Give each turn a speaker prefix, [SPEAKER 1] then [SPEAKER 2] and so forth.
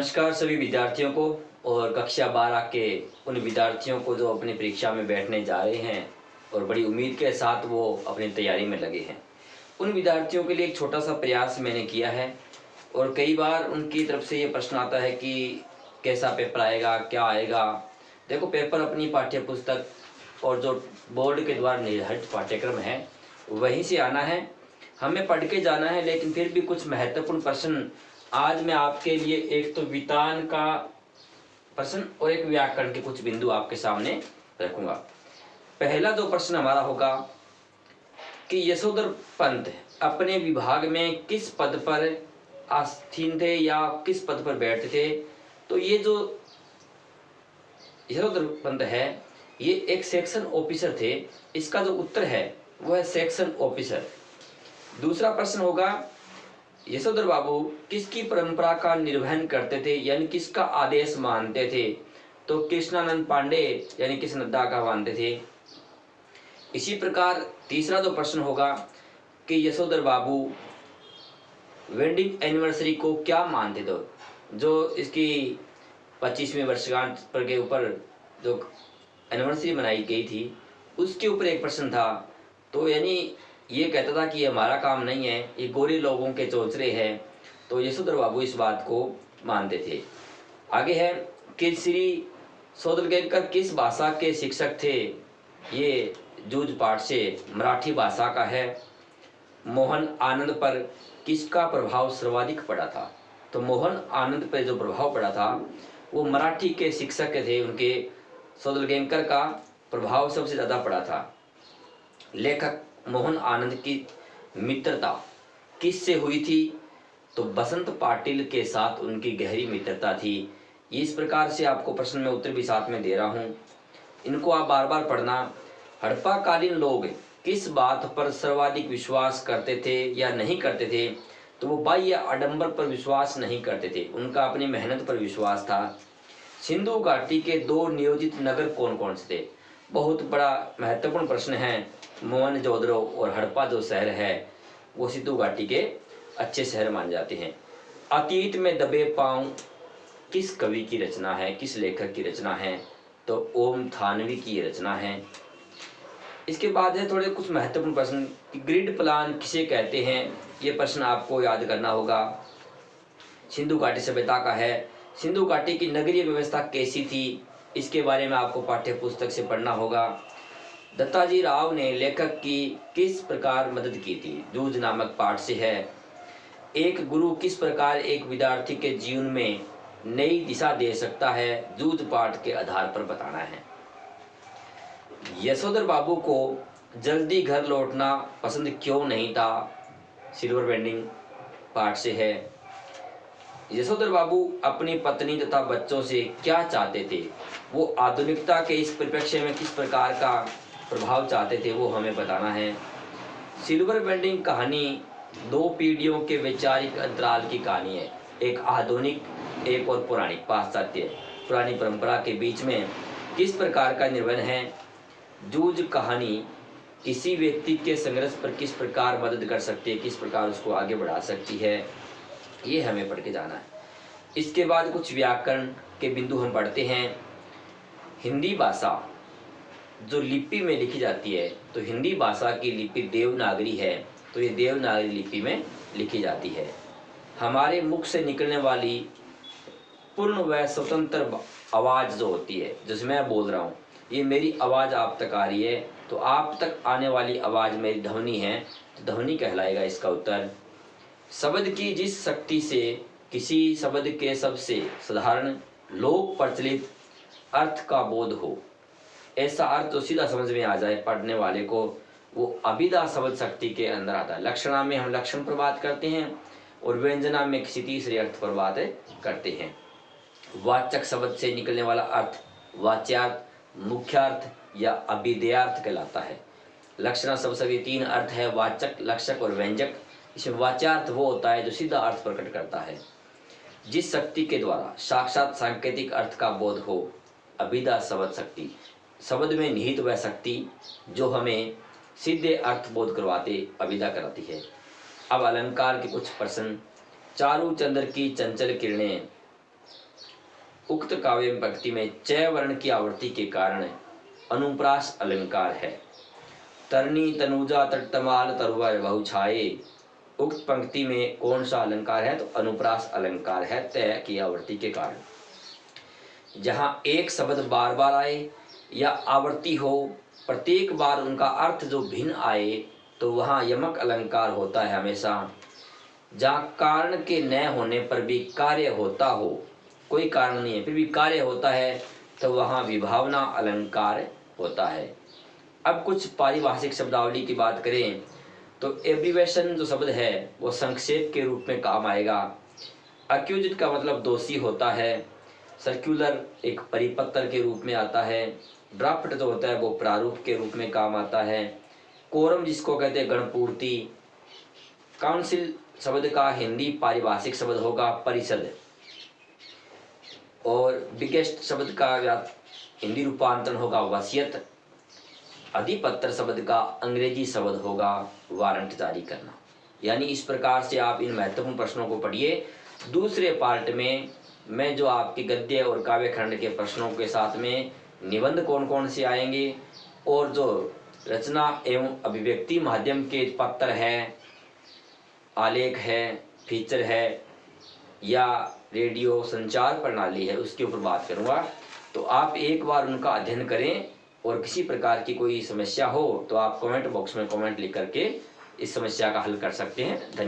[SPEAKER 1] नमस्कार सभी विद्यार्थियों को और कक्षा 12 के उन विद्यार्थियों को जो अपनी परीक्षा में बैठने जा रहे हैं और बड़ी उम्मीद के साथ वो अपनी तैयारी में लगे हैं। उन विद्यार्थियों के लिए एक छोटा सा प्रयास मैंने किया है और कई बार उनकी तरफ से ये प्रश्न आता है कि कैसा पेपर आएगा, क्या आएगा। देखो, पेपर अपनी पाठ्य पुस्तक और जो बोर्ड के द्वारा निर्धारित पाठ्यक्रम है वहीं से आना है, हमें पढ़ के जाना है। लेकिन फिर भी कुछ महत्वपूर्ण प्रश्न आज मैं आपके लिए, एक तो वितान का प्रश्न और एक व्याकरण के कुछ बिंदु आपके सामने रखूंगा। पहला जो प्रश्न हमारा होगा कि यशोधर पंत अपने विभाग में किस पद पर आसीन थे या किस पद पर बैठते थे। तो ये जो यशोधर पंत है ये एक सेक्शन ऑफिसर थे। इसका जो उत्तर है वह है सेक्शन ऑफिसर। दूसरा प्रश्न होगा, यशोधर बाबू किसकी परंपरा का निर्वहन करते थे यानी किसका आदेश मानते थे। तो कृष्णानंद पांडे यानी किस नड्डा का मानते थे। इसी प्रकार तीसरा जो प्रश्न होगा कि यशोधर बाबू वेडिंग एनिवर्सरी को क्या मानते थे। जो इसकी 25वीं वर्षगांठ पर के ऊपर जो एनिवर्सरी मनाई गई थी उसके ऊपर एक प्रश्न था। तो यानी ये कहता था कि ये हमारा काम नहीं है, ये गोरे लोगों के चौचरे हैं। तो यशोधर बाबू इस बात को मानते थे। आगे है कि श्री सौदलगेकर किस भाषा के शिक्षक थे। ये जूझ पाठ से मराठी भाषा का है। मोहन आनंद पर किसका प्रभाव सर्वाधिक पड़ा था। तो मोहन आनंद पर जो प्रभाव पड़ा था वो मराठी के शिक्षक थे, उनके सौदलगेकर का प्रभाव सबसे ज़्यादा पड़ा था। लेखक मोहन आनंद की मित्रता किससे हुई थी। तो बसंत पाटिल के साथ उनकी गहरी मित्रता थी। इस प्रकार से आपको प्रश्न में उत्तर भी साथ में दे रहा हूँ, इनको आप बार बार पढ़ना। हड़प्पा कालीन लोग किस बात पर सर्वाधिक विश्वास करते थे या नहीं करते थे। तो वो बाह्य आडंबर पर विश्वास नहीं करते थे, उनका अपनी मेहनत पर विश्वास था। सिंधु घाटी के 2 नियोजित नगर कौन कौन से थे। बहुत बड़ा महत्वपूर्ण प्रश्न है। मोहनजोदड़ो और हड़प्पा जो शहर है वो सिंधु घाटी के अच्छे शहर माने जाते हैं। अतीत में दबे पांव किस कवि की रचना है, किस लेखक की रचना है। तो ओम थानवी की रचना है। इसके बाद है थोड़े कुछ महत्वपूर्ण प्रश्न। ग्रिड प्लान किसे कहते हैं, ये प्रश्न आपको याद करना होगा। सिंधु घाटी सभ्यता का है। सिंधु घाटी की नगरीय व्यवस्था कैसी थी, इसके बारे में आपको पाठ्य पुस्तक से पढ़ना होगा। दत्ताजी राव ने लेखक की किस प्रकार मदद की थी, जूझ नामक पाठ से है। एक गुरु किस प्रकार एक विद्यार्थी के जीवन में नई दिशा दे सकता है, जूझ पाठ के आधार पर बताना है। यशोधर बाबू को जल्दी घर लौटना पसंद क्यों नहीं था, सिल्वर बेंडिंग पाठ से है। यशोधर बाबू अपनी पत्नी तथा बच्चों से क्या चाहते थे, वो आधुनिकता के इस परिप्रेक्ष्य में किस प्रकार का प्रभाव चाहते थे, वो हमें बताना है। सिल्वर बेंडिंग कहानी 2 पीढ़ियों के वैचारिक अंतराल की कहानी है, एक आधुनिक एक और पुरानी पाश्चात्य पुरानी परंपरा के बीच में किस प्रकार का निर्वहन है। जूझ कहानी किसी व्यक्ति के संघर्ष पर किस प्रकार मदद कर सकती है, किस प्रकार उसको आगे बढ़ा सकती है, ये हमें पढ़ के जाना है। इसके बाद कुछ व्याकरण के बिंदु हम पढ़ते हैं। हिंदी भाषा जो लिपि में लिखी जाती है, तो हिंदी भाषा की लिपि देवनागरी है, तो ये देवनागरी लिपि में लिखी जाती है। हमारे मुख से निकलने वाली पूर्ण व स्वतंत्र आवाज़ जो होती है, जैसे मैं बोल रहा हूँ, ये मेरी आवाज़ आप तक आ रही है, तो आप तक आने वाली आवाज़ मेरी ध्वनि है, तो ध्वनि कहलाएगा इसका उत्तर। शब्द की जिस शक्ति से किसी शब्द के सबसे साधारण लोक प्रचलित अर्थ का बोध हो, ऐसा अर्थ तो सीधा समझ में आ जाए पढ़ने वाले को, वो अभिधा शब्द शक्ति के अंदर आता है। लक्षणा में हम लक्षण पर बात करते हैं और व्यंजना में किसी तीसरे अर्थ पर बात करते हैं। वाचक शब्द से निकलने वाला अर्थ वाच्यार्थ, मुख्यार्थ या अभिधेयार्थ कहलाता है। लक्षणा शब्द के 3 अर्थ है, वाचक, लक्षक और व्यंजक। इसमें वाच्यार्थ वो होता है जो सीधा अर्थ प्रकट करता है, जिस शक्ति के द्वारा साक्षात सांकेतिक अर्थ का बोध हो। अभिधा शब्द शक्ति, शब्द में निहित वह शक्ति जो हमें सीधे अर्थ बोध करवाते अभिधा कराती है। अब अलंकार के कुछ प्रश्न। चारू चंद्र की चंचल किरणें उक्त काव्य पंक्ति में च वर्ण की आवृत्ति के कारण अनुप्रास अलंकार है। तरनी तनुजा तटतमाल तरुवर बहु छाए, उक्त पंक्ति में कौन सा अलंकार है? तो अनुप्रास अलंकार है, तय की आवृत्ति के कारण। जहां एक शब्द बार बार आए या आवृत्ति हो, प्रत्येक बार उनका अर्थ जो भिन्न आए, तो वहां यमक अलंकार होता है हमेशा। जहां कारण के न होने पर भी कार्य होता हो, कोई कारण नहीं है फिर भी कार्य होता है, तो वहां विभावना अलंकार होता है। अब कुछ पारिभाषिक शब्दावली की बात करें तो एब्रीवेशन जो शब्द है वो संक्षेप के रूप में काम आएगा। अक्यूज्ड का मतलब दोषी होता है। सर्कुलर एक परिपत्र के रूप में आता है। ड्राफ्ट जो होता है वो प्रारूप के रूप में काम आता है। कोरम जिसको कहते हैं गणपूर्ति। काउंसिल शब्द का हिंदी पारिभाषिक शब्द होगा परिषद। और बिगेस्ट शब्द का हिंदी रूपांतरण होगा वसीयत। अधिपत्र शब्द का अंग्रेजी शब्द होगा वारंट जारी करना। यानी इस प्रकार से आप इन महत्वपूर्ण प्रश्नों को पढ़िए। दूसरे पार्ट में मैं जो आपके गद्य और काव्य खंड के प्रश्नों के साथ में निबंध कौन कौन से आएंगे और जो रचना एवं अभिव्यक्ति माध्यम के पत्र है, आलेख है, फीचर है या रेडियो संचार प्रणाली है, उसके ऊपर बात करूंगा। तो आप एक बार उनका अध्ययन करें और किसी प्रकार की कोई समस्या हो तो आप कमेंट बॉक्स में कमेंट लिख करके इस समस्या का हल कर सकते हैं। धन्यवाद।